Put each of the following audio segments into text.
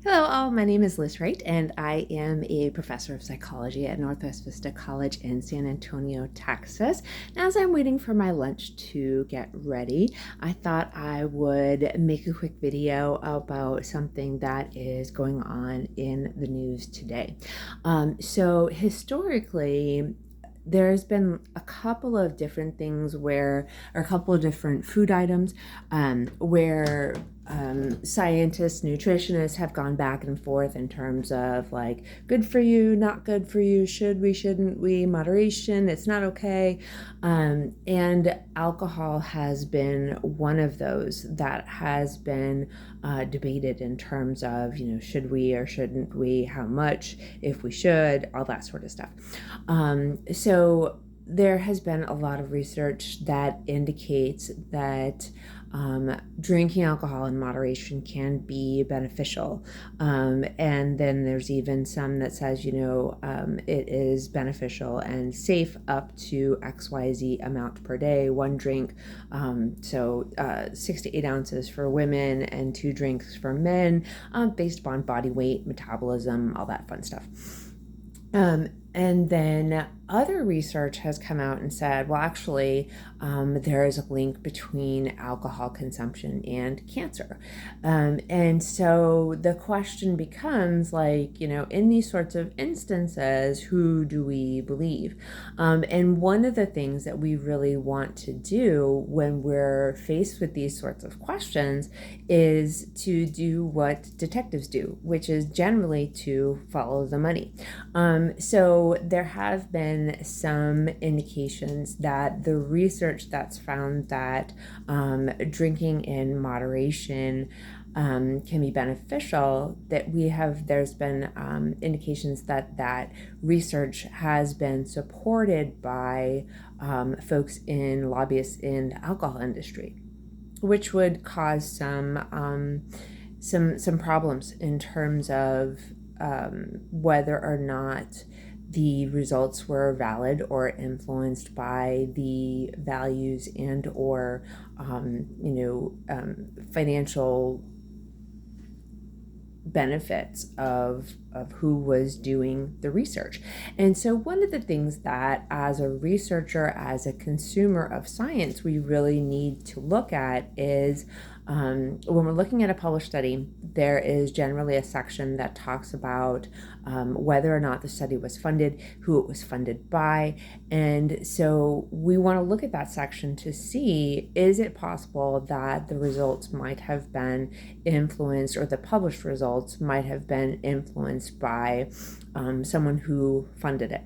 Hello, all. My name is Liz Wright, and I am a professor of psychology at Northwest Vista College in San Antonio, Texas. And as I'm waiting for my lunch to get ready, I thought I would make a quick video about something that is going on in the news today. So historically, there's been a couple of different things or a couple of different food items where scientists, nutritionists have gone back and forth in terms of like good for you, not good for you, should we, shouldn't we, moderation, it's not okay. And alcohol has been one of those that has been debated in terms of, should we or shouldn't we, how much, if we should, all that sort of stuff. So there has been a lot of research that indicates that drinking alcohol in moderation can be beneficial. And then there's even some that says, it is beneficial and safe up to XYZ amount per day, one drink. So 6 to 8 ounces for women and 2 drinks for men, based upon body weight, metabolism, all that fun stuff. And then other research has come out and said, well, actually, there is a link between alcohol consumption and cancer. And so the question becomes like, in these sorts of instances, who do we believe? And one of the things that we really want to do when we're faced with these sorts of questions is to do what detectives do, which is generally to follow the money. So there have been some indications that the research that's found that drinking in moderation can be beneficial, there's been indications that research has been supported by folks lobbyists in the alcohol industry, which would cause some problems in terms of whether or not the results were valid or influenced by the values and or financial benefits of who was doing the research. And so one of the things that as a researcher, as a consumer of science, we really need to look at is when we're looking at a published study, there is generally a section that talks about whether or not the study was funded, who it was funded by. And so we want to look at that section to see, is it possible that the results might have been influenced, or the published results might have been influenced by someone who funded it.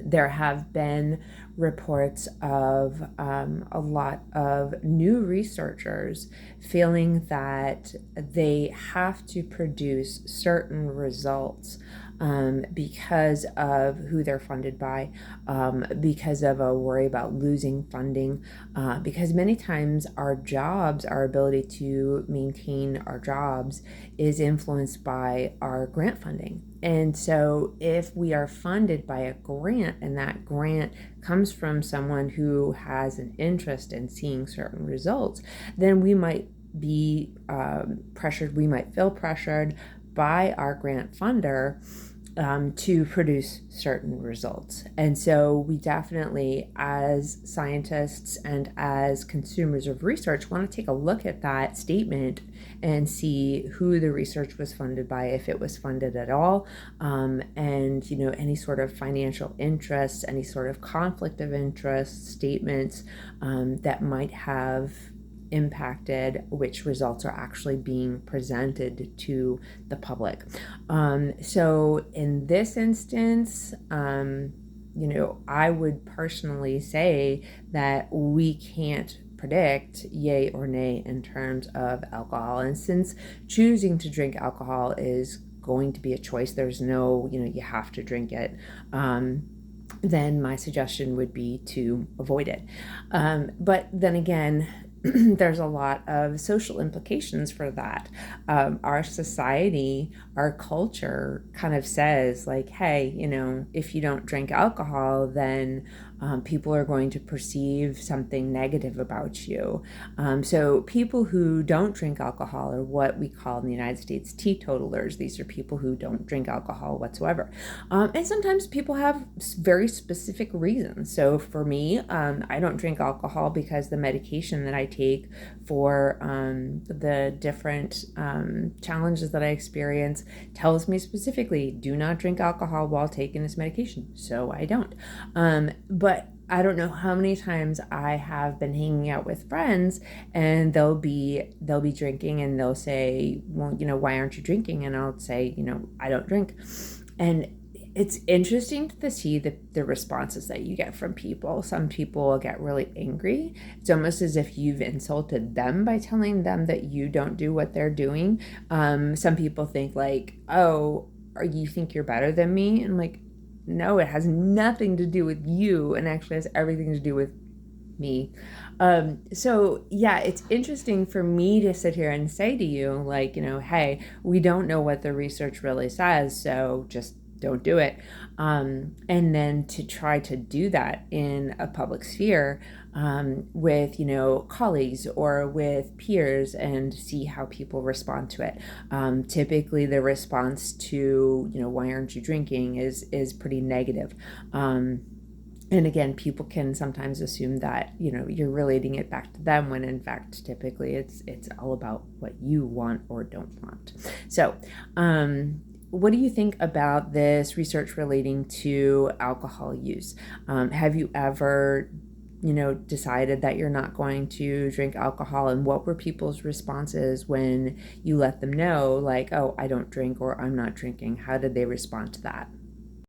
There have been reports of a lot of new researchers feeling that they have to produce certain results because of who they're funded by, because of a worry about losing funding, because many times our ability to maintain our jobs is influenced by our grant funding. And so if we are funded by a grant and that grant comes from someone who has an interest in seeing certain results, then we might be pressured, we might feel pressured by our grant funder to produce certain results. And so we definitely, as scientists and as consumers of research, want to take a look at that statement and see who the research was funded by, if it was funded at all, and any sort of financial interests, any sort of conflict of interest statements that might have impacted which results are actually being presented to the public. So in this instance, I would personally say that we can't predict yay or nay in terms of alcohol. And since choosing to drink alcohol is going to be a choice, there's no, you have to drink it, then my suggestion would be to avoid it. But then again, there's a lot of social implications for that. Our society, our culture kind of says like, hey, if you don't drink alcohol, then People are going to perceive something negative about you. So people who don't drink alcohol are what we call in the United States teetotalers. These are people who don't drink alcohol whatsoever. And sometimes people have very specific reasons. So for me, I don't drink alcohol because the medication that I take for the different challenges that I experience tells me specifically, do not drink alcohol while taking this medication. So I don't. But I don't know how many times I have been hanging out with friends and they'll be drinking and they'll say, well, why aren't you drinking? And I'll say, I don't drink. And it's interesting to see the responses that you get from people. Some people get really angry. It's almost as if you've insulted them by telling them that you don't do what they're doing. Some people think like, oh, or you think you're better than me? And like, no, it has nothing to do with you and actually has everything to do with me. So yeah, it's interesting for me to sit here and say to you, like, hey, we don't know what the research really says, so just don't do it. And then to try to do that in a public sphere with, colleagues or with peers and see how people respond to it. Typically the response to, why aren't you drinking is pretty negative. And again, people can sometimes assume that, you're relating it back to them when in fact, typically it's all about what you want or don't want. So, what do you think about this research relating to alcohol use? Have you ever, decided that you're not going to drink alcohol? And what were people's responses when you let them know, like, oh, I don't drink or I'm not drinking? How did they respond to that?